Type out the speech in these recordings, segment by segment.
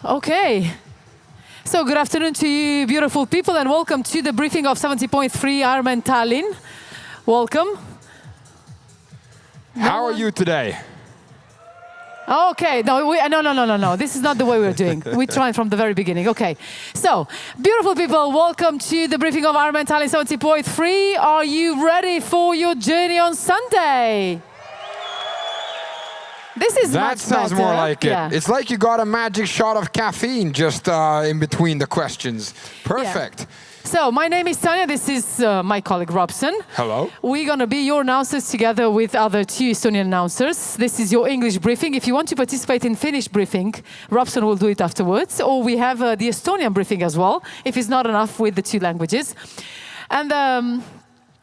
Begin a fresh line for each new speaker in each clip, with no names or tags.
Okay. So good afternoon to you, beautiful people, and welcome to the briefing of 70.3 IRONMAN Tallinn. Welcome.
How are you today?
Okay, no. This is not the way we're doing. We're trying from the very beginning. Okay. So, beautiful people, welcome to the briefing of IRONMAN Tallinn 70.3. Are you ready for your journey on Sunday? This is
That sounds
better.
more like it.
Yeah.
It's like you got a magic shot of caffeine just in between the questions. Perfect.
Yeah. So, my name is Tanya. This is my colleague Robson.
Hello.
We're going to be your announcers together with other two Estonian announcers. This is your English briefing. If you want to participate in Finnish briefing, Robson will do it afterwards. Or we have the Estonian briefing as well, if it's not enough with the two languages. And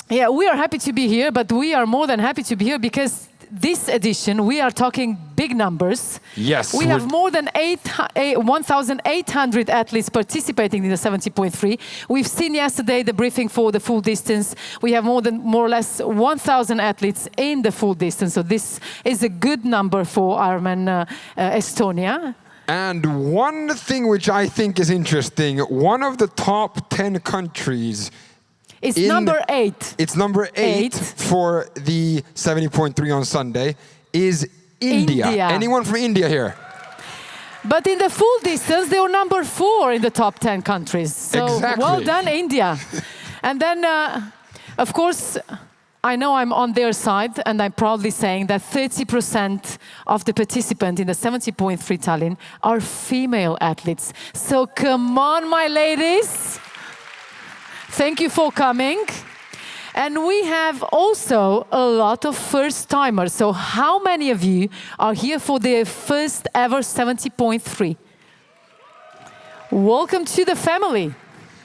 yeah, we are happy to be here, but we are more than happy to be here because this edition, we are talking big numbers.
Yes.
We have more than 1,800 athletes participating in the 70.3. We've seen yesterday the briefing for the full distance. We have more or less 1,000 athletes in the full distance. So this is a good number for Ironman Estonia.
And one thing which I think is interesting, one of the top 10 countries
It's number 8.
It's number 8 for the 70.3 on Sunday is India. Anyone from India here?
But in the full distance, they were number 4 in the top 10 countries. So
exactly.
Well done, India. And then, of course, I know I'm on their side, and I'm proudly saying that 30% of the participants in the 70.3 Tallinn are female athletes. So come on, my ladies. Thank you for coming. And we have also a lot of first-timers. So how many of you are here for the first ever 70.3? Welcome to the family.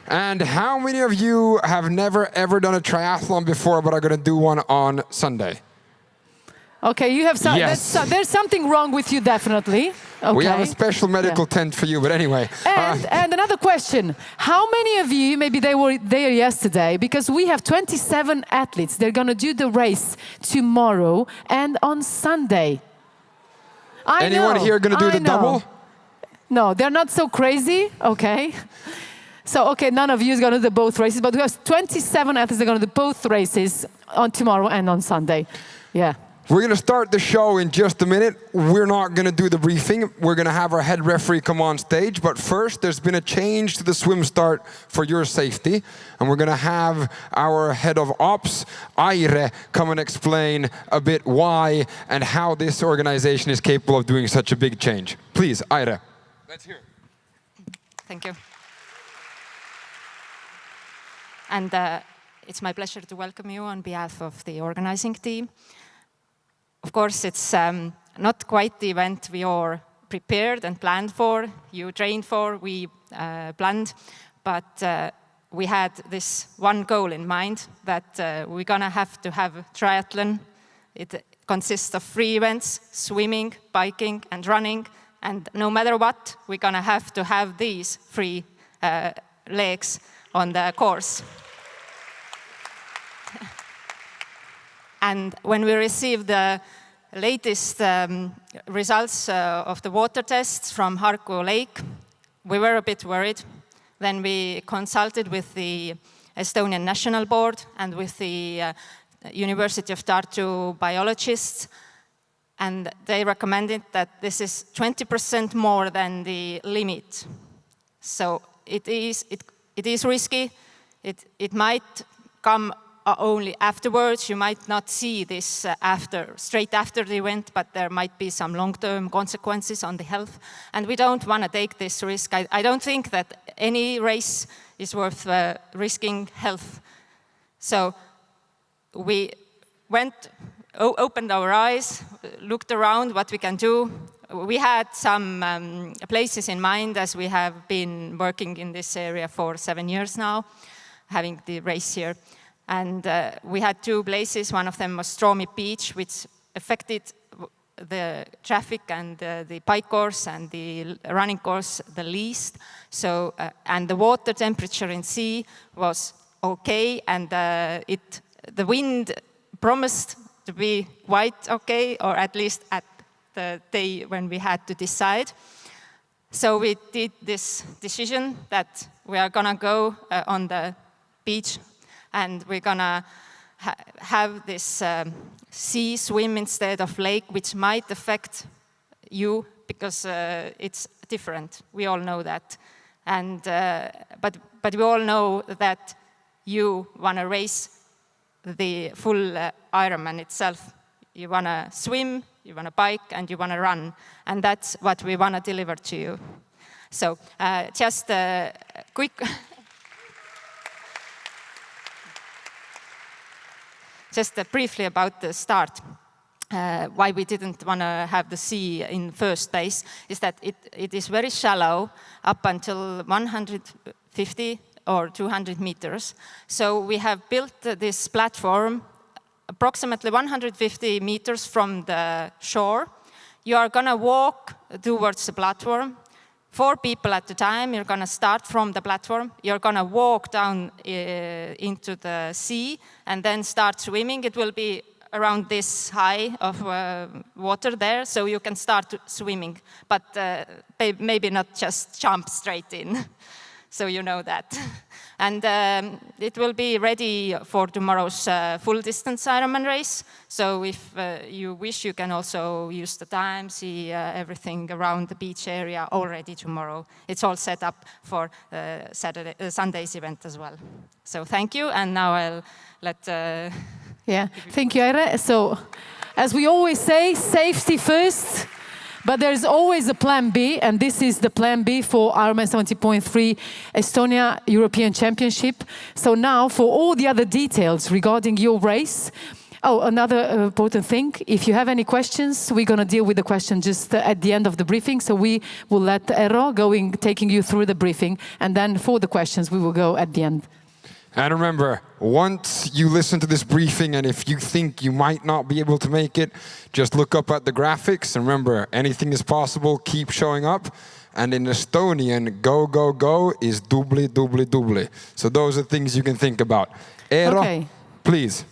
And how many of you have never ever done a triathlon before but are going to do one on Sunday?
Okay, you have some,
yes.
There's something wrong with you, definitely. Okay.
We have a special medical tent for you, but anyway.
And another question. How many of you, maybe they were there yesterday, because we have 27 athletes. They're going to do the race tomorrow and on Sunday.
Anyone here going to do the double?
No, they're not so crazy. Okay. So, okay, none of you is going to do both races, but we have 27 athletes that are going to do both races on tomorrow and on Sunday. Yeah.
We're going to start the show in just a minute. We're not going to do the briefing. We're going to have our head referee come on stage. But first, there's been a change to the swim start for your safety. And we're going to have our head of ops, Aire, come and explain a bit why and how this organization is capable of doing such a big change. Please, Aire. Let's hear it.
Thank you. And it's my pleasure to welcome you on behalf of the organizing team. Of course, it's not quite the event we all prepared and planned for, you trained for, we planned, but we had this one goal in mind, that we're going to have triathlon. It consists of 3 events, swimming, biking, and running, and no matter what, we're going to have these 3 legs on the course. And when we received the latest results of the water tests from Harku Lake, we were a bit worried. Then we consulted with the Estonian National Board and with the University of Tartu biologists, and they recommended that this is 20% more than the limit. So it is risky. It might come only afterwards. You might not see this straight after the event, but there might be some long-term consequences on the health. And we don't want to take this risk. I don't think that any race is worth risking health. So we opened our eyes, looked around what we can do. We had some places in mind, as we have been working in this area for 7 years now, having the race here. And we had 2 places. One of them was Stroomi Beach, which affected the traffic and the bike course and the running course the least. So, and the water temperature in sea was okay, and the wind promised to be quite okay, or at least at the day when we had to decide. So we did this decision that we are going to go on the beach and we're going to have this sea swim instead of lake, which might affect you because it's different. We all know that. And, but we all know that you want to race the full Ironman itself. You want to swim, you want to bike, and you want to run. And that's what we want to deliver to you. So just a quick... just briefly about the start. Why we didn't want to have the sea in first place is that it is very shallow up until 150 or 200 meters. So we have built this platform approximately 150 meters from the shore. You are going to walk towards the platform. 4 people at a time. You're going to start from the platform. You're going to walk down into the sea and then start swimming. It will be around this high of water there, so you can start swimming, but maybe not just jump straight in. So you know that. And it will be ready for tomorrow's full distance Ironman race. So if you wish, you can also use the time, see everything around the beach area already tomorrow. It's all set up for Sunday's event as well. So thank you, and now I'll let...
Yeah, thank you, Aire. So, as we always say, safety first, but there's always a plan B, and this is the plan B for Ironman 70.3 Estonia European Championship. So now, for all the other details regarding your race, another important thing, if you have any questions, we're going to deal with the question just at the end of the briefing. So we will let Eero taking you through the briefing, and then for the questions, we will go at the end.
And remember, once you listen to this briefing, and if you think you might not be able to make it, just look up at the graphics. And remember, anything is possible, keep showing up. And in Estonian, go, go, go is dubli, dubli, dubli. So those are things you can think about. Eero, please.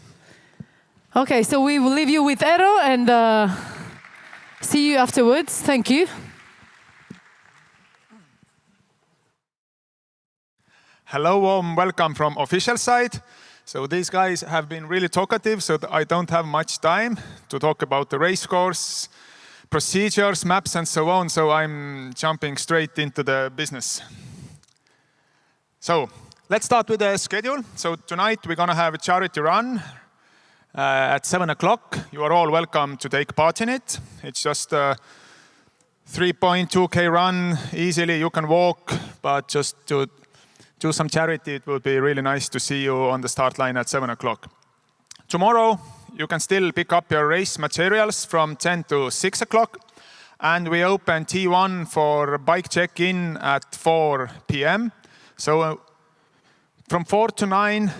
Okay, so we will leave you with Eero and see you afterwards. Thank you.
Hello, warm welcome from official side. So these guys have been really talkative, so I don't have much time to talk about the race course, procedures, maps, and so on. So I'm jumping straight into the business. So let's start with the schedule. So tonight we're going to have a charity run at 7 o'clock. You are all welcome to take part in it. It's just a 3.2K run. Easily you can walk, but just to do some charity, it would be really nice to see you on the start line at 7 o'clock. Tomorrow, you can still pick up your race materials from 10 to 6 o'clock. And we open T1 for bike check-in at 4 p.m. So from 4 to 9,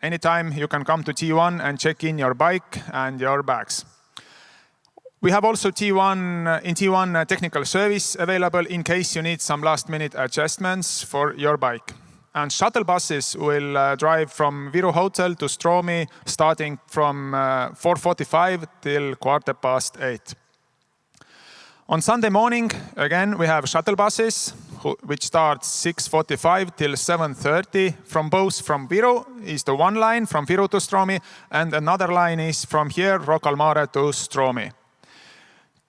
anytime you can come to T1 and check in your bike and your bags. We have also T1 technical service available in case you need some last-minute adjustments for your bike. And shuttle buses will drive from Viru Hotel to Stroomi starting from 4:45 till 8:15. On Sunday morning, again, we have shuttle buses which start 6:45 till 7:30 from Viru is the one line from Viru to Stroomi, and another line is from here, Rocca al Mare to Stroomi.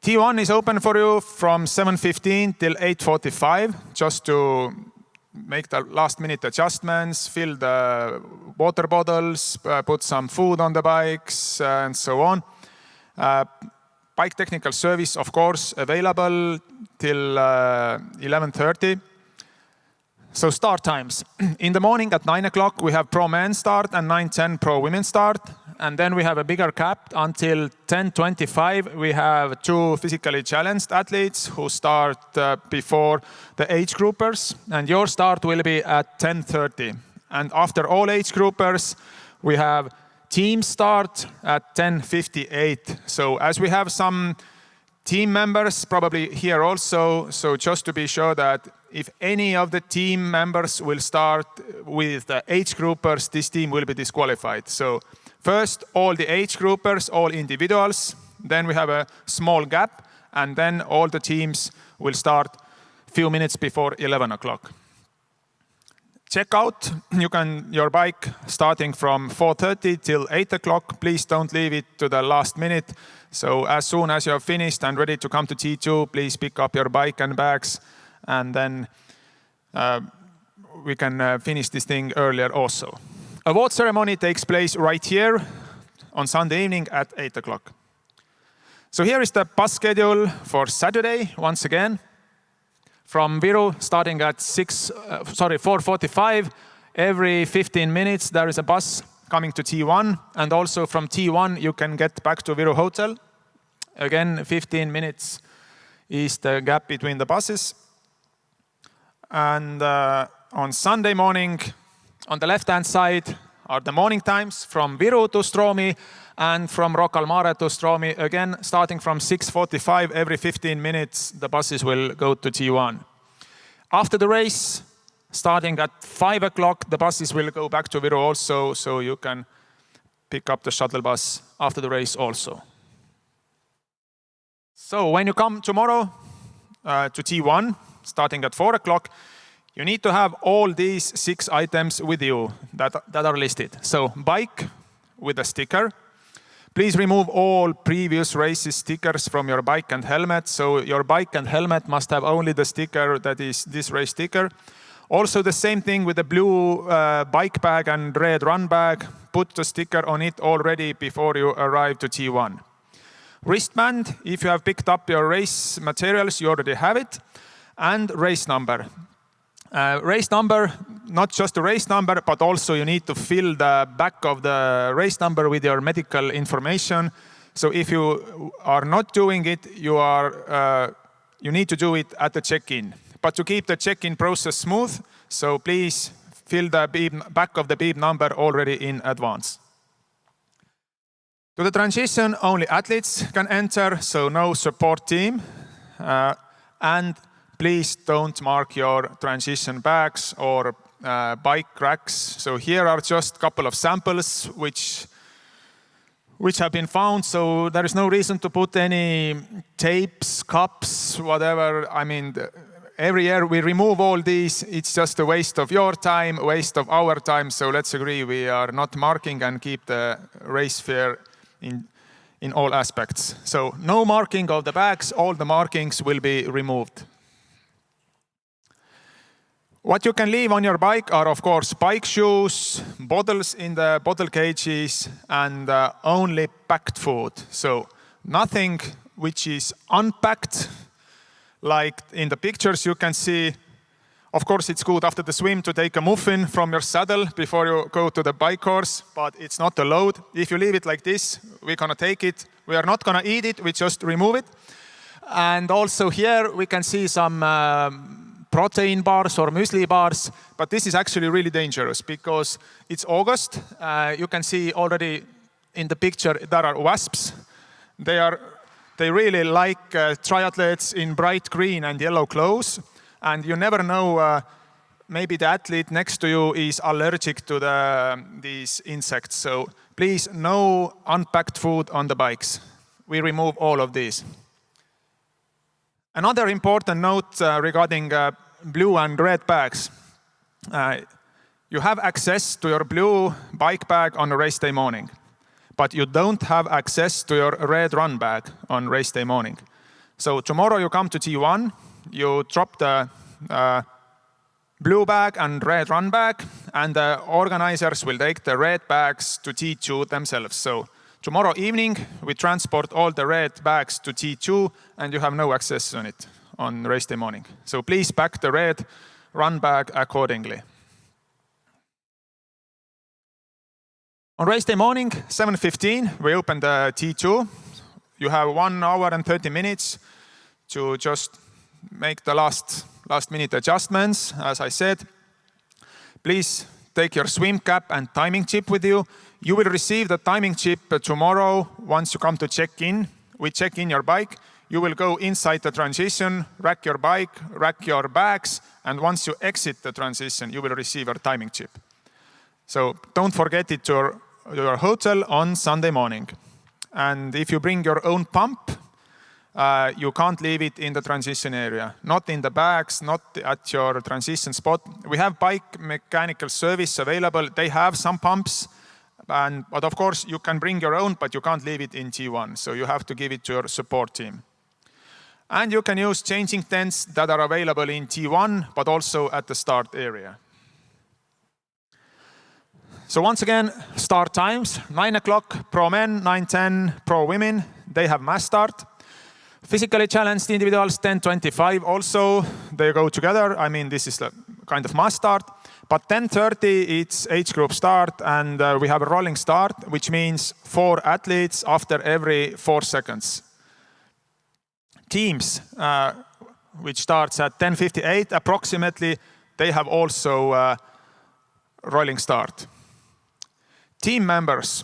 T1 is open for you from 7:15 till 8:45, just to make the last-minute adjustments, fill the water bottles, put some food on the bikes, and so on. Bike technical service, of course, available till 11:30. So start times. In the morning at 9 o'clock, we have pro men start and 9:10 pro women start. And then we have a bigger cap until 10:25. We have 2 physically challenged athletes who start before the age groupers. And your start will be at 10:30. And after all age groupers, we have team start at 10:58. So as we have some team members probably here also, so just to be sure that if any of the team members will start with the age groupers, this team will be disqualified. So first, all the age groupers, all individuals. Then we have a small gap, and then all the teams will start few minutes before 11 o'clock. Check out your bike starting from 4:30 till 8 o'clock. Please don't leave it to the last minute. So as soon as you have finished and ready to come to T2, please pick up your bike and bags, and then we can finish this thing earlier also. Award ceremony takes place right here on Sunday evening at 8 o'clock. So here is the bus schedule for Saturday, once again. From Viru, starting at 4:45, every 15 minutes there is a bus coming to T1, and also from T1 you can get back to Viru Hotel. Again, 15 minutes is the gap between the buses. And on Sunday morning, on the left-hand side are the morning times from Viru to Stroomi and from Rocca al Mare to Stroomi. Again, starting from 6:45, every 15 minutes, the buses will go to T1. After the race, starting at 5 o'clock, the buses will go back to Viru also, so you can pick up the shuttle bus after the race also. So when you come tomorrow to T1, starting at 4 o'clock, you need to have all these 6 items with you that are listed. So bike with a sticker. Please remove all previous races stickers from your bike and helmet. So your bike and helmet must have only the sticker that is this race sticker. Also the same thing with the blue bike bag and red run bag. Put the sticker on it already before you arrive to T1. Wristband, if you have picked up your race materials, you already have it. And race number. Race number, not just the race number, but also you need to fill the back of the race number with your medical information. So if you are not doing it, you need to do it at the check-in. But to keep the check-in process smooth, so please fill the back of the beep number already in advance. To the transition, only athletes can enter, so no support team. And please don't mark your transition bags or bike racks. So here are just a couple of samples which have been found. So there is no reason to put any tapes, cups, whatever. I mean, every year we remove all these. It's just a waste of your time, waste of our time. So let's agree we are not marking and keep the race fair in all aspects. So no marking of the bags. All the markings will be removed. What you can leave on your bike are, of course, bike shoes, bottles in the bottle cages, and only packed food. So nothing which is unpacked, like in the pictures you can see. Of course, it's good after the swim to take a muffin from your saddle before you go to the bike course, but it's not allowed. If you leave it like this, we're gonna take it. We are not gonna eat it, we just remove it. And also here we can see some protein bars or muesli bars, but this is actually really dangerous because it's August. You can see already in the picture there are wasps. They really like triathletes in bright green and yellow clothes, and you never know. Maybe the athlete next to you is allergic to these insects. So please, no unpacked food on the bikes. We remove all of these. Another important note regarding blue and red bags. You have access to your blue bike bag on a race day morning, but you don't have access to your red run bag on race day morning. So tomorrow you come to T1, you drop the blue bag and red run bag, and the organizers will take the red bags to T2 themselves. So tomorrow evening, we transport all the red bags to T2, and you have no access on it on race day morning. So please pack the red run bag accordingly. On race day morning, 7:15, we open the T2. You have 1 hour and 30 minutes to just make the last minute adjustments. As I said, please take your swim cap and timing chip with you. You will receive the timing chip tomorrow once you come to check in. We check in your bike. You will go inside the transition, rack your bike, rack your bags, and once you exit the transition, you will receive your timing chip. So don't forget it to your hotel on Sunday morning. And if you bring your own pump, you can't leave it in the transition area. Not in the bags, not at your transition spot. We have bike mechanical service available. They have some pumps, but of course you can bring your own, but you can't leave it in T1. So you have to give it to your support team. And you can use changing tents that are available in T1, but also at the start area. So once again, start times, 9 o'clock pro men, 9:10 pro women. They have mass start. Physically challenged individuals, 10:25 also, they go together. I mean, this is a kind of mass start. But 10:30, it's age group start, and we have a rolling start, which means 4 athletes after every 4 seconds. Teams, which starts at 10:58 approximately, they have also rolling start. Team members,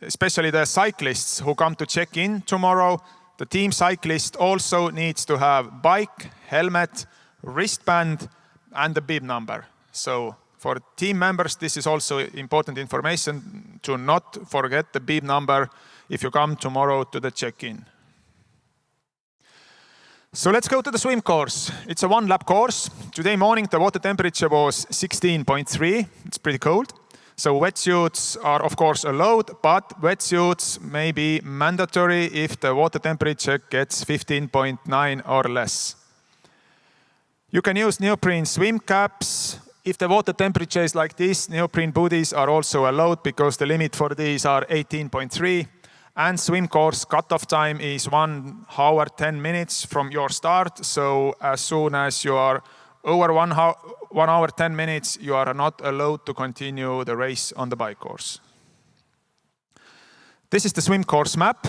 especially the cyclists who come to check in tomorrow, the team cyclist also needs to have bike, helmet, wristband, and the bib number. So for team members, this is also important information to not forget the bib number if you come tomorrow to the check-in. So let's go to the swim course. It's a 1-lap course. Today morning, the water temperature was 16.3. It's pretty cold. So wetsuits are of course allowed, but wetsuits may be mandatory if the water temperature gets 15.9 or less. You can use neoprene swim caps. If the water temperature is like this, neoprene booties are also allowed because the limit for these are 18.3. And swim course cutoff time is 1 hour 10 minutes from your start. So as soon as you are over 1 hour 10 minutes, you are not allowed to continue the race on the bike course. This is the swim course map.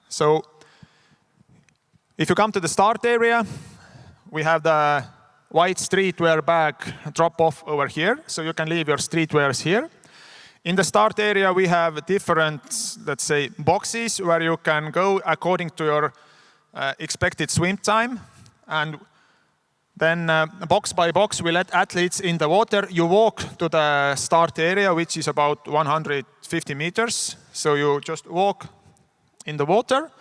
So if you come to the start area, we have the white streetwear bag drop off over here. So you can leave your streetwears here. In the start area, we have different, let's say, boxes where you can go according to your expected swim time. And then box by box, we let athletes in the water. You walk to the start area, which is about 150 meters. So you just walk in the water.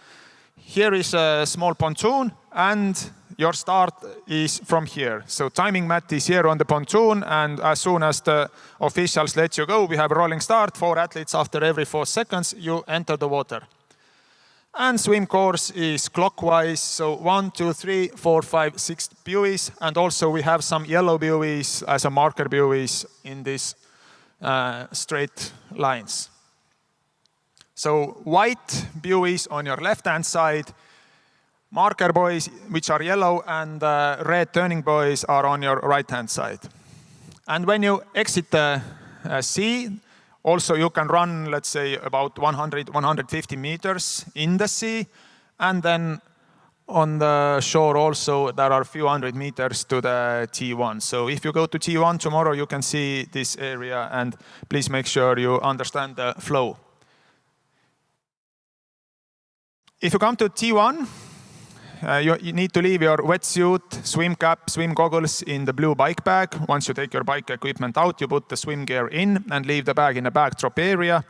Here is a small pontoon, and your start is from here. So timing mat is here on the pontoon, and as soon as the officials let you go, we have a rolling start. 4 athletes after every 4 seconds, you enter the water. And swim course is clockwise, so 1, 2, 3, 4, 5, 6 buoys, and also we have some yellow buoys as a marker buoys in these straight lines. So white buoys on your left-hand side, marker buoys which are yellow, and red turning buoys are on your right-hand side. And when you exit the sea, also you can run, let's say, about 100, 150 meters in the sea. And then on the shore also, there are a few hundred meters to the T1. So if you go to T1 tomorrow, you can see this area, and please make sure you understand the flow. If you come to T1, you need to leave your wetsuit, swim cap, swim goggles in the blue bike bag. Once you take your bike equipment out, you put the swim gear in and leave the bag in the bag drop area.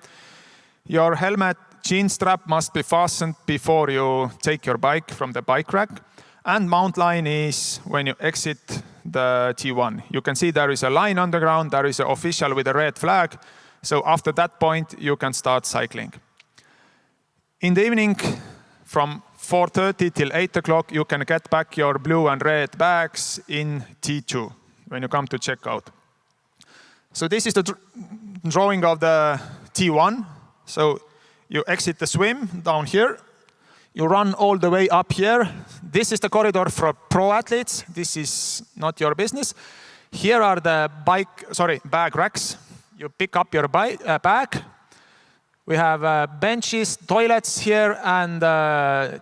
Your helmet chin strap must be fastened before you take your bike from the bike rack. And mount line is when you exit the T1. You can see there is a line on the ground. There is an official with a red flag. So after that point, you can start cycling. In the evening, from 4:30 till 8 o'clock, you can get back your blue and red bags in T2 when you come to checkout. So this is the drawing of the T1. So you exit the swim down here. You run all the way up here. This is the corridor for pro athletes. This is not your business. Here are the bag racks. You pick up your bag. We have benches, toilets here, and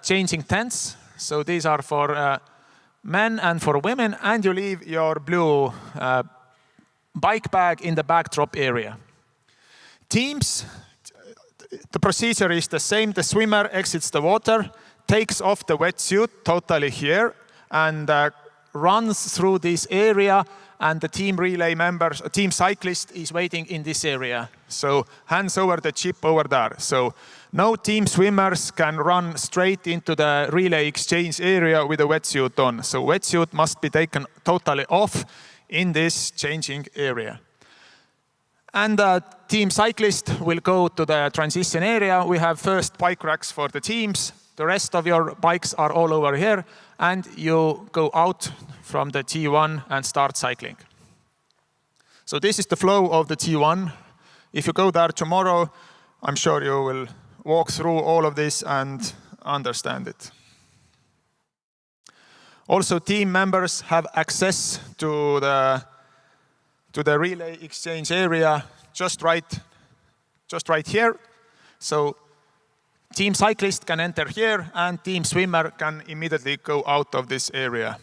changing tents. So these are for men and for women. And you leave your blue bike bag in the backdrop area. Teams, the procedure is the same. The swimmer exits the water, takes off the wetsuit totally here, and runs through this area. And the team relay members, team cyclist is waiting in this area. So hands over the chip over there. So No team swimmers can run straight into the relay exchange area with a wetsuit on. So wetsuit must be taken totally off in this changing area. And the team cyclist will go to the transition area. We have first bike racks for the teams. The rest of your bikes are all over here. And you go out from the T1 and start cycling. So this is the flow of the T1. If you go there tomorrow, I'm sure you will walk through all of this and understand it. Also, team members have access to the relay exchange area just right here. So team cyclist can enter here and team swimmer can immediately go out of this area.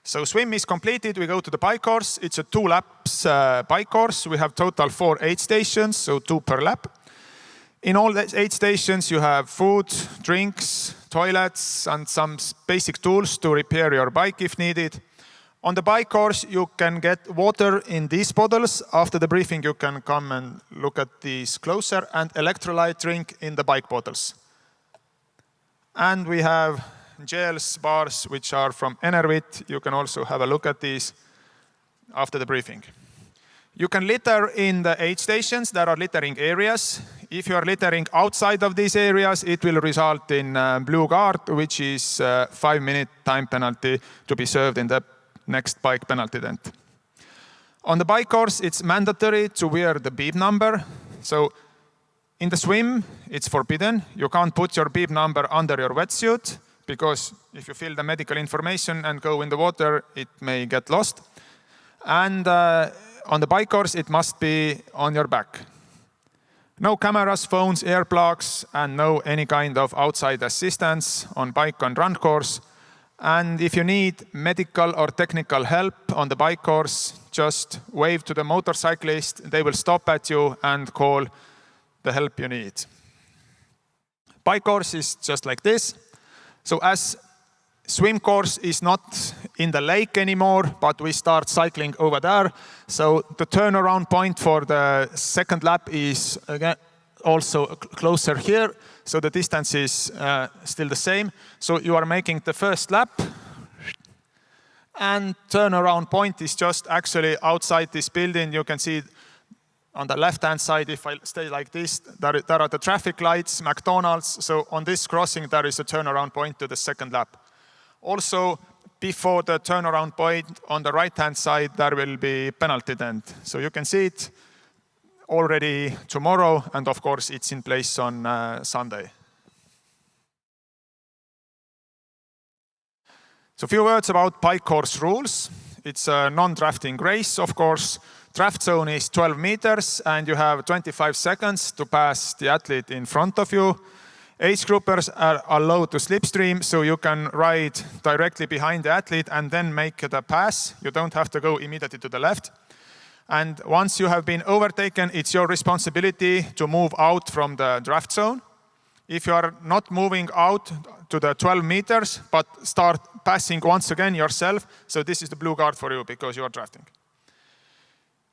So swim is completed, we go to the bike course. It's a 2 laps bike course. We have total 4 aid stations, so 2 per lap. In all the aid stations you have food, drinks, toilets and some basic tools to repair your bike if needed. On the bike course you can get water in these bottles. After the briefing you can come and look at these closer, and electrolyte drink in the bike bottles. And we have gels, bars, which are from Enervit. You can also have a look at these after the briefing. You can litter in the aid stations. There are littering areas. If you are littering outside of these areas, it will result in blue card, which is a 5-minute time penalty to be served in the next bike penalty tent. On the bike course, it's mandatory to wear the bib number. So in the swim, it's forbidden. You can't put your bib number under your wetsuit, because if you fill the medical information and go in the water, it may get lost. And on the bike course, it must be on your back. No cameras, phones, earplugs, and no any kind of outside assistance on bike and run course. And if you need medical or technical help on the bike course, just wave to the motorcyclist. They will stop at you and call the help you need. Bike course is just like this. So as swim course is not in the lake anymore, but we start cycling over there. So the turnaround point for the second lap is again also closer here. So the distance is still the same. So you are making the first lap. And turnaround point is just actually outside this building. You can see on the left-hand side, if I stay like this, there are the traffic lights, McDonald's. So on this crossing, there is a turnaround point to the second lap. Also, before the turnaround point, on the right-hand side, there will be penalty tent. So you can see it already tomorrow, and of course, it's in place on Sunday. So a few words about bike course rules. It's a non-drafting race, of course. Draft zone is 12 meters, and you have 25 seconds to pass the athlete in front of you. Age groupers are allowed to slipstream, so you can ride directly behind the athlete and then make the pass. You don't have to go immediately to the left. And once you have been overtaken, it's your responsibility to move out from the draft zone. If you are not moving out to the 12 meters, but start passing once again yourself, so this is the blue card for you because you are drafting.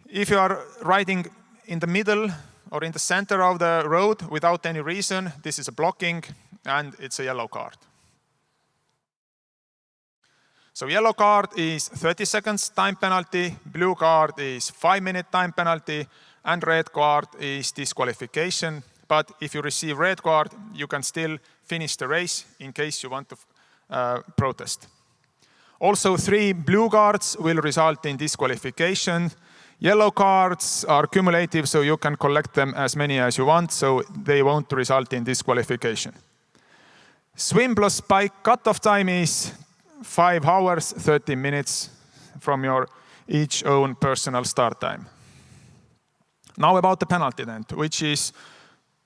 If you are riding in the middle or in the center of the road without any reason, this is a blocking and it's a yellow card. So yellow card is 30 seconds time penalty, blue card is 5-minute time penalty, and red card is disqualification. But if you receive red card, you can still finish the race in case you want to protest. Also, 3 blue cards will result in disqualification. Yellow cards are cumulative, so you can collect them as many as you want, so they won't result in disqualification. Swim plus bike cutoff time is 5 hours, 30 minutes from your each own personal start time. Now about the penalty tent, which is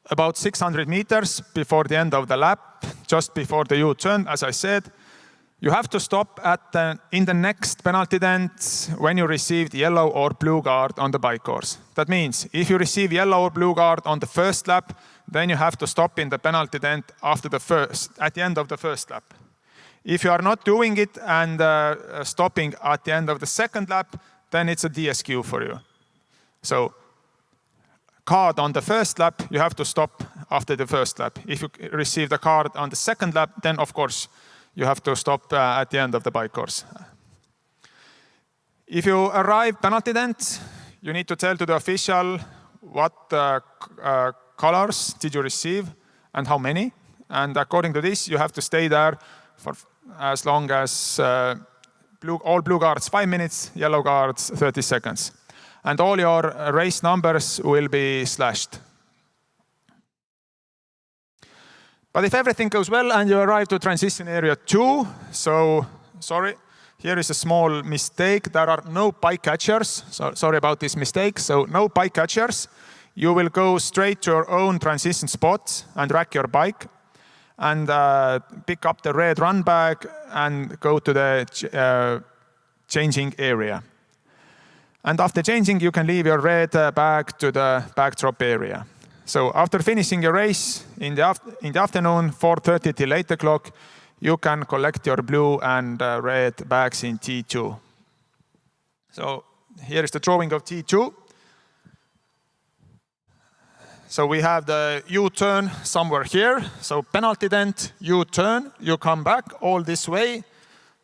about 600 meters before the end of the lap, just before the U-turn, as I said. You have to stop in the next penalty tent when you received yellow or blue card on the bike course. That means if you receive yellow or blue card on the first lap, then you have to stop in the penalty tent at the end of the first lap. If you are not doing it and stopping at the end of the second lap, then it's a DSQ for you. So card on the first lap, you have to stop after the first lap. If you receive the card on the second lap, then of course you have to stop at the end of the bike course. If you arrive penalty tent, you need to tell to the official what colors did you receive and how many. And according to this, you have to stay there for as long as all blue cards 5 minutes, yellow cards 30 seconds. And all your race numbers will be slashed. But if everything goes well and you arrive to transition area 2, so sorry, here is a small mistake. There are no bike catchers. So sorry about this mistake. So no bike catchers. You will go straight to your own transition spot and rack your bike and pick up the red run bag and go to the changing area. And after changing, you can leave your red bag to the bag drop area. So after finishing your race in the afternoon, 4:30 till 8 o'clock, you can collect your blue and red bags in T2. So here is the drawing of T2. So we have the U-turn somewhere here. So penalty tent, U-turn, you come back all this way.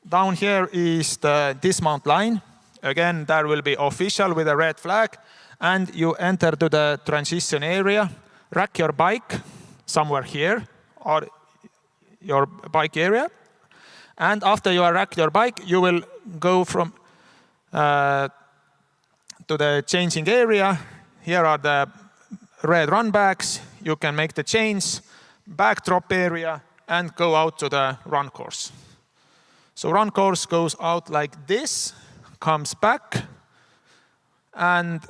Down here is the dismount line. Again, there will be official with a red flag. And you enter to the transition area, rack your bike somewhere here, or your bike area. And after you rack your bike, you will go from to the changing area. Here are the red run bags. You can make the change, back drop area, and go out to the run course. So run course goes out like this, comes back, and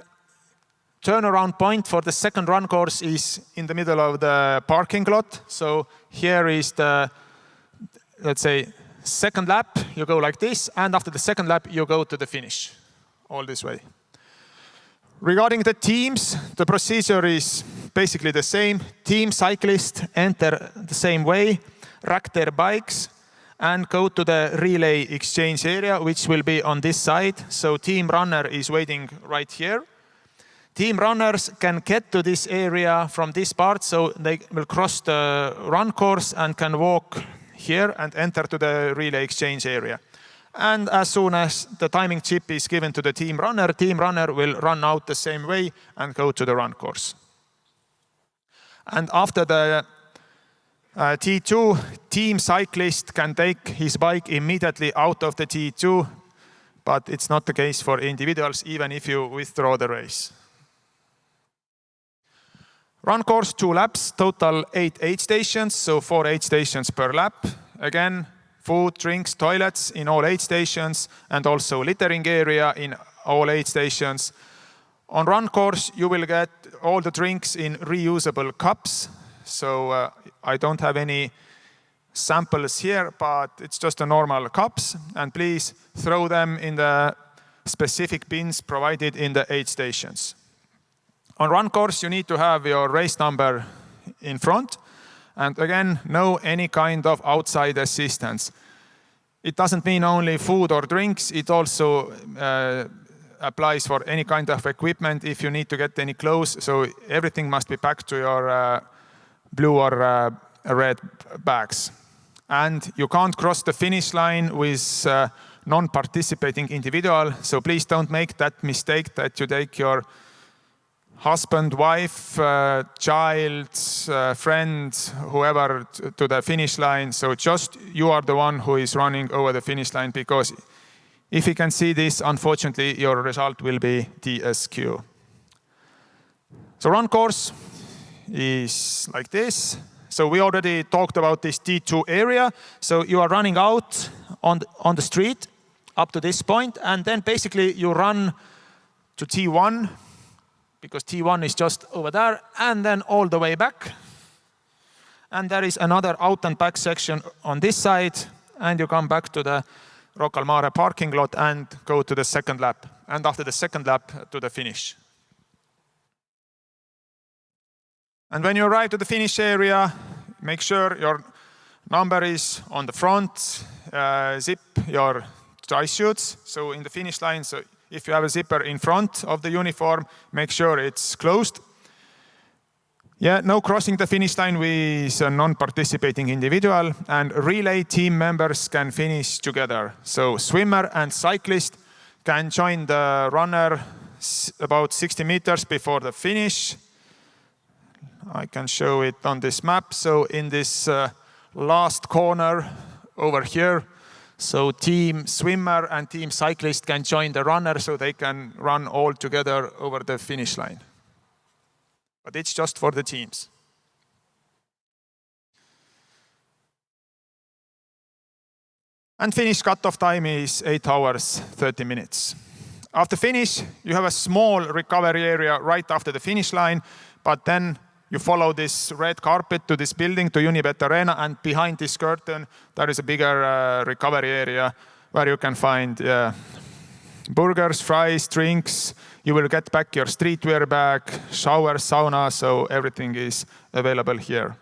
turnaround point for the second run course is in the middle of the parking lot. So here is the, let's say, second lap. You go like this, and after the second lap, you go to the finish, all this way. Regarding the teams, the procedure is basically the same. Team cyclists enter the same way, rack their bikes, and go to the relay exchange area, which will be on this side. So team runner is waiting right here. Team runners can get to this area from this part, so they will cross the run course and can walk here and enter to the relay exchange area. And as soon as the timing chip is given to the team runner will run out the same way and go to the run course. And after the T2, team cyclist can take his bike immediately out of the T2, but it's not the case for individuals, even if you withdraw the race. Run course 2 laps, total 8 aid stations, so 4 aid stations per lap. Again, food, drinks, toilets in all aid stations, and also littering area in all aid stations. On run course, you will get all the drinks in reusable cups. So I don't have any samples here, but it's just a normal cups. And please throw them in the specific bins provided in the aid stations. On run course, you need to have your race number in front. And again, no any kind of outside assistance. It doesn't mean only food or drinks. It also applies for any kind of equipment if you need to get any clothes. So everything must be packed to your blue or red bags. And you can't cross the finish line with non-participating individual. So please don't make that mistake that you take your husband, wife, child, friend, whoever to the finish line. So just you are the one who is running over the finish line, because if you can see this, unfortunately, your result will be DSQ. So run course is like this. So we already talked about this T2 area. So you are running out on the street up to this point, and then basically you run to T1, because T1 is just over there, and then all the way back. And there is another out and back section on this side, and you come back to the Rocca al Mare parking lot and go to the second lap. And after the second lap, to the finish. And when you arrive to the finish area, make sure your number is on the front, zip your tie shoes. So in the finish line, so if you have a zipper in front of the uniform, make sure it's closed. Yeah, no crossing the finish line with a non-participating individual, and relay team members can finish together. So swimmer and cyclist can join the runner about 60 meters before the finish. I can show it on this map. So in this last corner over here, so team swimmer and team cyclist can join the runner, so they can run all together over the finish line. But it's just for the teams. And finish cutoff time is 8 hours, 30 minutes. After finish, you have a small recovery area right after the finish line, but then you follow this red carpet to this building, to Unibet Arena, and behind this curtain, there is a bigger recovery area where you can find burgers, fries, drinks. You will get back your streetwear bag, shower, sauna, so everything is available here.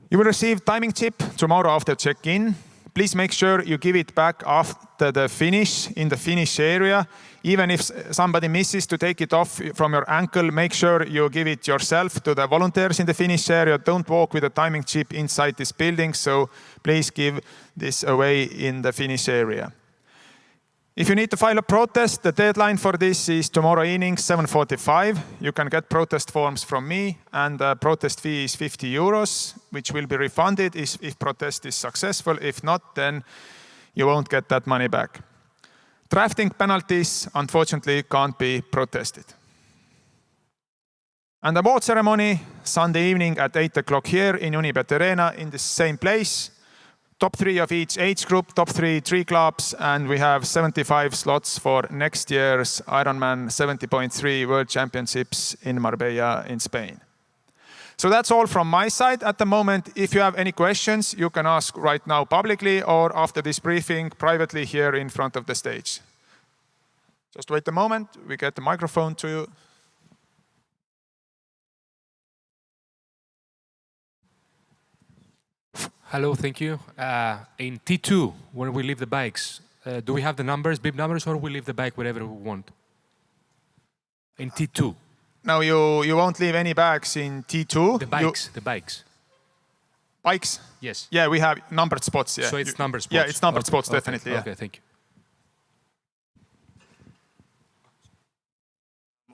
You will receive timing chip tomorrow after check-in. Please make sure you give it back after the finish, in the finish area. Even if somebody misses to take it off from your ankle, make sure you give it yourself to the volunteers in the finish area. Don't walk with a timing chip inside this building, so please give this away in the finish area. If you need to file a protest, the deadline for this is tomorrow evening, 7:45. You can get protest forms from me, and the protest fee is 50 euros, which will be refunded if protest is successful. If not, then you won't get that money back. Drafting penalties, unfortunately, can't be protested. And the award ceremony, Sunday evening at 8 o'clock here in Unibet Arena, in the same place. Top 3 of each age group, top 3 clubs, and we have 75 slots for next year's IRONMAN 70.3 World Championships in Marbella in Spain. So that's all from my side at the moment. If you have any questions, you can ask right now publicly or after this briefing privately here in front of the stage. Just wait a moment, we get the microphone to you.
Hello, thank you. In T2, where we leave the bikes, do we have the numbers, bib numbers, or we leave the bike wherever we want? In T2.
No, you won't leave any bags in T2.
The bikes, the bikes.
Bikes?
Yes.
Yeah, we have numbered spots. Yeah.
So it's numbered spots?
Yeah, it's numbered
okay.
spots,
Okay.
definitely. Yeah.
Okay, thank you.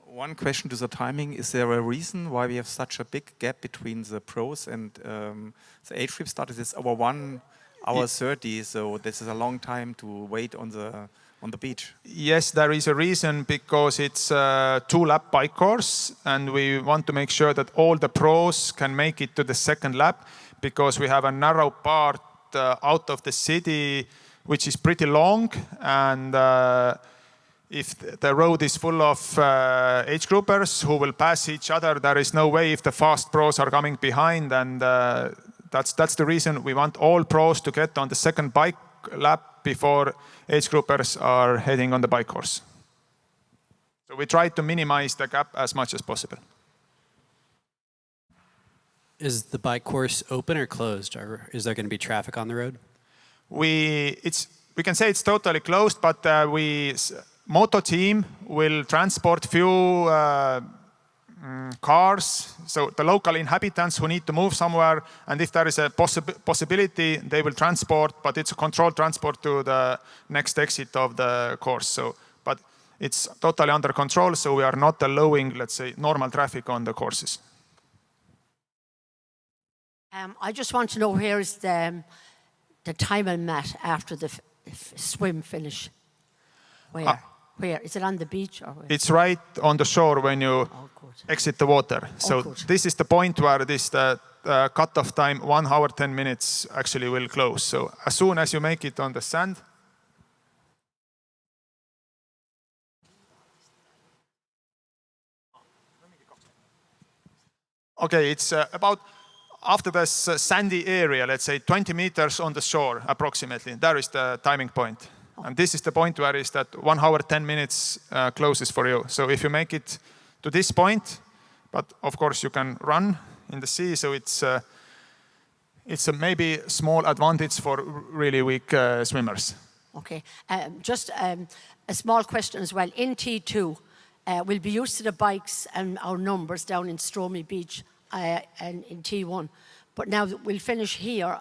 One question to the timing. Is there a reason why we have such a big gap between the pros and the age group start? It's over 1 hour 30, so this is a long time to wait on the beach.
Yes, there is a reason, because it's a 2-lap bike course, and we want to make sure that all the pros can make it to the second lap, because we have a narrow part out of the city which is pretty long, and if the road is full of age groupers who will pass each other, there is no way if the fast pros are coming behind, and that's the reason we want all pros to get on the second bike lap before age groupers are heading on the bike course. So we try to minimize the gap as much as possible.
Is the bike course open or closed, or is there going to be traffic on the road?
We can say it's totally closed, but Moto team will transport few cars, so the local inhabitants who need to move somewhere, and if there is a possibility, they will transport, but it's a controlled transport to the next exit of the course. So, but it's totally under control, so we are not allowing, let's say, normal traffic on the courses.
I just want to know, where is the time mat after the swim finish? Where? Where? Is it on the beach or where?
It's right on the shore when you exit the water. So this is the point where this cut-off time, 1 hour 10 minutes, actually will close. So as soon as you make it on the sand, okay, it's about after this sandy area, let's say 20 meters on the shore approximately. There is the timing point. And this is the point where is that 1 hour 10 minutes closes for you. So if you make it to this point, but of course you can run in the sea, so it's a maybe small advantage for really weak swimmers.
Okay, just a small question as well. In T2, we'll be used to the bikes and our numbers down in Stromy Beach and in T1. But now that we'll finish here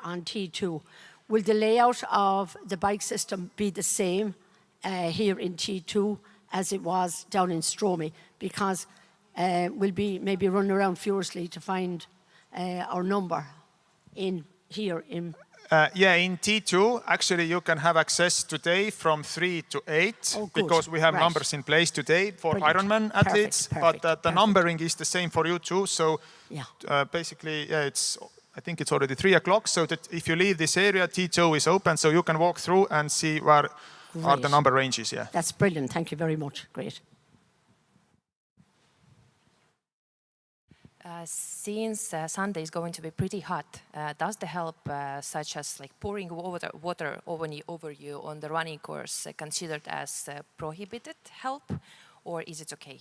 on T2. Will the layout of the bike system be the same here in T2 as it was down in Stromy? Because we'll be maybe running around furiously to find our number in here in...
Yeah, in T2, actually you can have access today from 3 to 8 because we have numbers in place today for Ironman athletes, but the numbering is the same for you too. So basically, yeah, I think it's already 3 o'clock, so that if you leave this area, T2 is open, so you can walk through and see where are the number ranges. Yeah.
That's brilliant. Thank you very much. Great.
Since Sunday is going to be pretty hot, does the help such as like pouring water over you on the running course considered as prohibited help, or is it okay?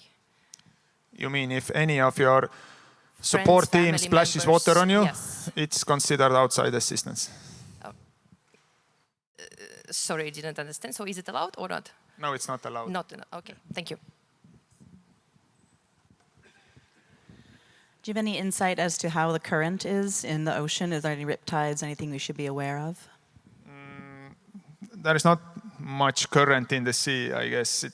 You mean if any of your support team splashes water on you,
yes.
It's considered outside assistance.
Oh. Sorry, I didn't understand. So is it allowed or not?
No, it's not allowed.
Not allowed. Okay, thank you.
Do you have any insight as to how the current is in the ocean? Is there any riptides, anything we should be aware of?
There is not much current in the sea, I guess. It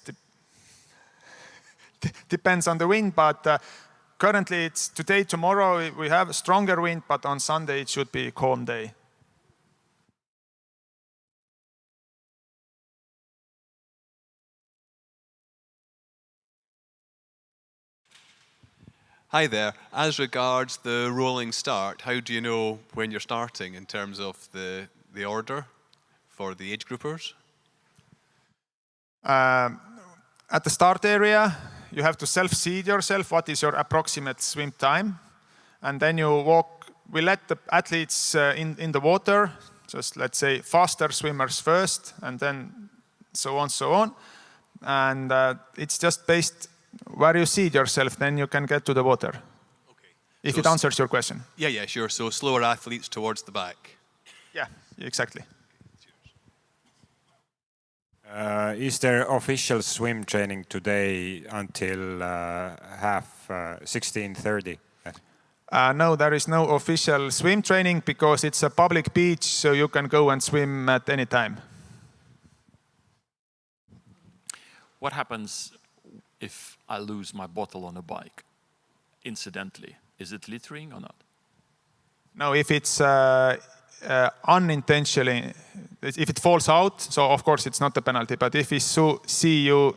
depends on the wind, but currently it's today, tomorrow we have stronger wind, but on Sunday it should be a calm day.
Hi there. As regards the rolling start, how do you know when you're starting in terms of the order for the age groupers?
At the start area, you have to self-seed yourself. What is your approximate swim time? And then you walk. We let the athletes in the water, just let's say faster swimmers first, and then so on. And it's just based where you seed yourself, then you can get to the water. Okay. If it answers your question.
Yeah, sure. So slower athletes towards the back.
Yeah, exactly.
Is there official swim training today until 16:30?
No, there is no official swim training because it's a public beach, so you can go and swim at any time.
What happens if I lose my bottle on a bike incidentally? Is it littering or not?
No, if it's unintentionally, if it falls out, so of course it's not a penalty, but if we see you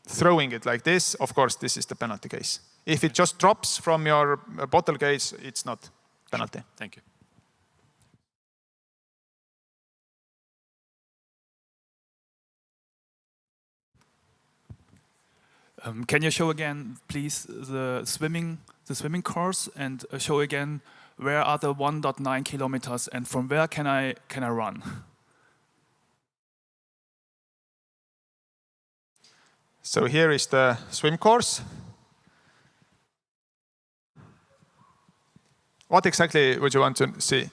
throwing it like this, of course this is the penalty case. If it just drops from your bottle case, it's not penalty.
Thank you.
Can you show again, please, the swimming course, and show again where are the 1.9 kilometers, and from where can I run?
So here is the swim course. What exactly would you want to see?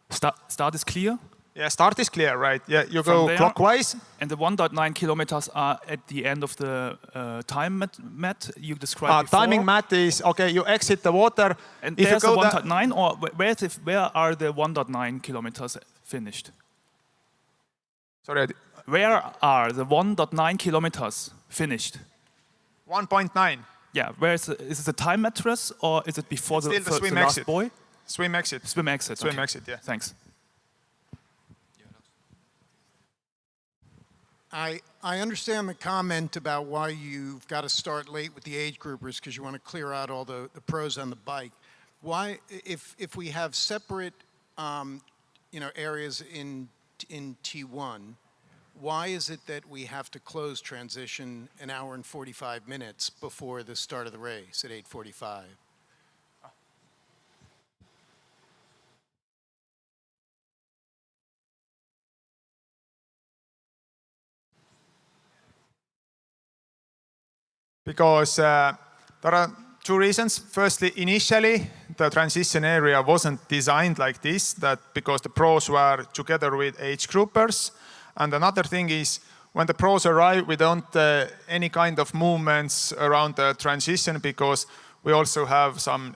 Start is clear.
Yeah, start is clear, right? Yeah, you go clockwise.
And the 1.9 kilometers are at the end of the time mat you described before.
Timing mat is, okay, you exit the water.
And if there's the 1.9, or where are the 1.9 kilometers finished?
Sorry.
Where are the 1.9 kilometers finished?
1.9.
Yeah, where is it the time mattress, or is it before the
swim
last
exit.
buoy?
Swim exit.
Swim exit.
Swim
okay.
exit, yeah.
Thanks.
I understand the comment about why you've got to start late with the age groupers because you want to clear out all the pros on the bike. Why, if we have separate areas in T1, why is it that we have to close transition an hour and 45 minutes before the start of the race at 8:45?
Because there are two reasons. Firstly, initially, the transition area wasn't designed like this, because the pros were together with age groupers. And another thing is, when the pros arrive, we don't any kind of movements around the transition because we also have some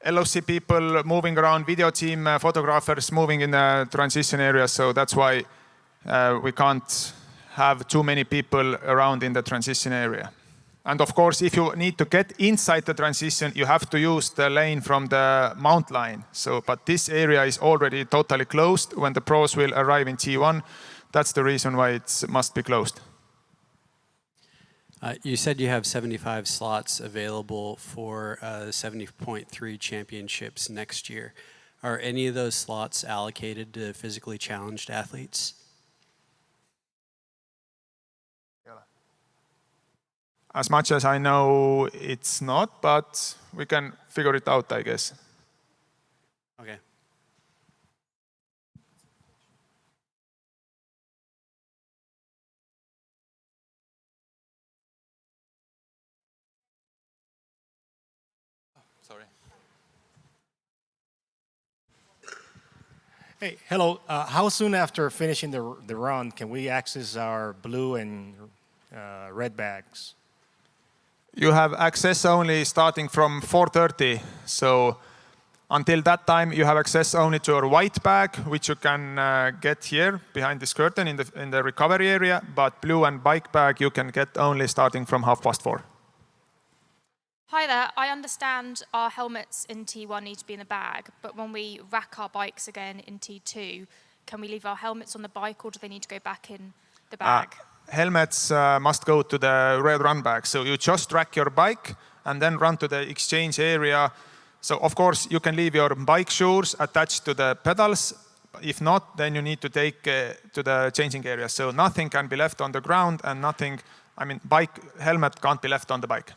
LOC people moving around, video team, photographers moving in the transition area. So that's why we can't have too many people around in the transition area. And of course, if you need to get inside the transition, you have to use the lane from the mount line. So, but this area is already totally closed when the pros will arrive in T1. That's the reason why it must be closed.
You said you have 75 slots available for 70.3 championships next year. Are any of those slots allocated to physically challenged athletes?
As much as I know, it's not, but we can figure it out, I guess.
Okay.
Sorry.
Hey, hello. How soon after finishing the run can we access our blue and red bags?
You have access only starting from 4:30. So until that time, you have access only to your white bag, which you can get here behind this curtain in the recovery area. But blue and bike bag, you can get only starting from 4:30.
Hi there. I understand our helmets in T1 need to be in the bag, but when we rack our bikes again in T2, can we leave our helmets on the bike or do they need to go back in the bag?
Helmets must go to the red run bag. So you just rack your bike and then run to the exchange area. So of course you can leave your bike shoes attached to the pedals. If not, then you need to take to the changing area. So nothing can be left on the ground and nothing, I mean, bike helmet can't be left on the bike.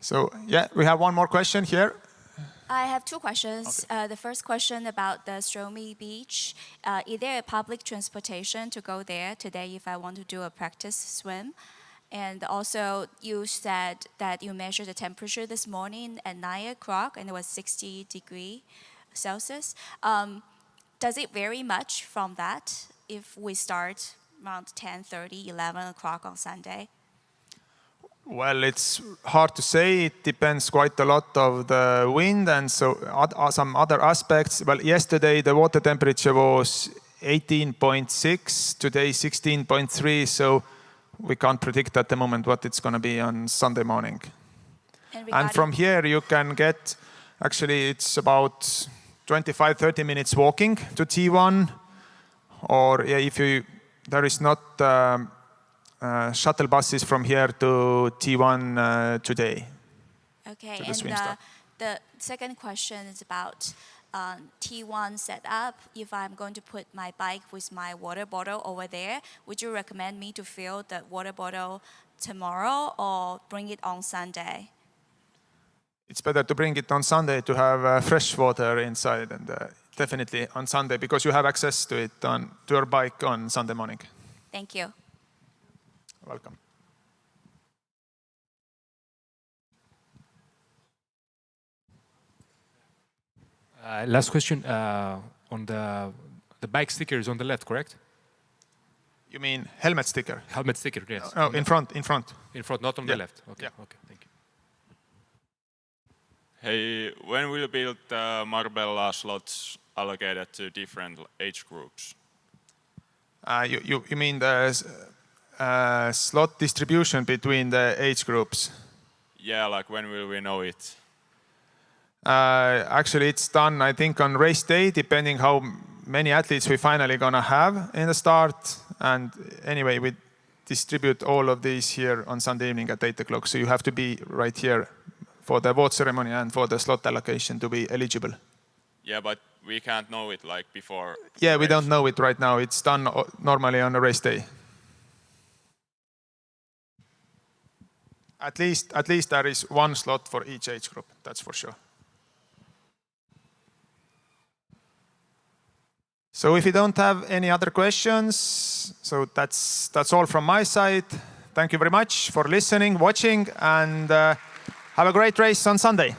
So yeah, we have one more question here.
I have two questions. Okay. The first question about the Stromy Beach. Is there a public transportation to go there today if I want to do a practice swim? And also, you said that you measured the temperature this morning at 9 o'clock and it was 60 degrees Celsius. Does it vary much from that if we start around 10:30, 11 o'clock on Sunday?
Well, it's hard to say. It depends quite a lot of the wind and so some other aspects. Well, yesterday the water temperature was 18.6, today 16.3. So we can't predict at the moment what it's going to be on Sunday morning. And from here you can get, actually it's about 25-30 minutes walking to T1. Or yeah, if you, there is not shuttle buses from here to T1 today.
Okay, and the second question is about T1 setup. If I'm going to put my bike with my water bottle over there, would you recommend me to fill the water bottle tomorrow or bring it on Sunday?
It's better to bring it on Sunday to have fresh water inside, and definitely on Sunday because you have access to it to your bike on Sunday morning.
Thank you.
Welcome.
Last question on the bike sticker is on the left, correct?
You mean helmet sticker?
Helmet sticker, yes.
Oh, in front.
In front, not on the left. Okay,
yeah.
Okay, thank you.
Hey, when will you build Marbella slots allocated to different age groups?
You mean the slot distribution between the age groups?
Yeah, like when will we know it?
Actually, it's done, I think, on race day, depending how many athletes we finally gonna have in the start. And anyway, we distribute all of these here on Sunday evening at 8 o'clock. So you have to be right here for the vote ceremony and for the slot allocation to be eligible.
Yeah, but we can't know it like before.
Yeah, we don't know it right now. It's done normally on a race day. At least there is one slot for each age group, that's for sure. So if you don't have any other questions, so that's all from my side. Thank you very much for listening, watching, and have a great race on Sunday.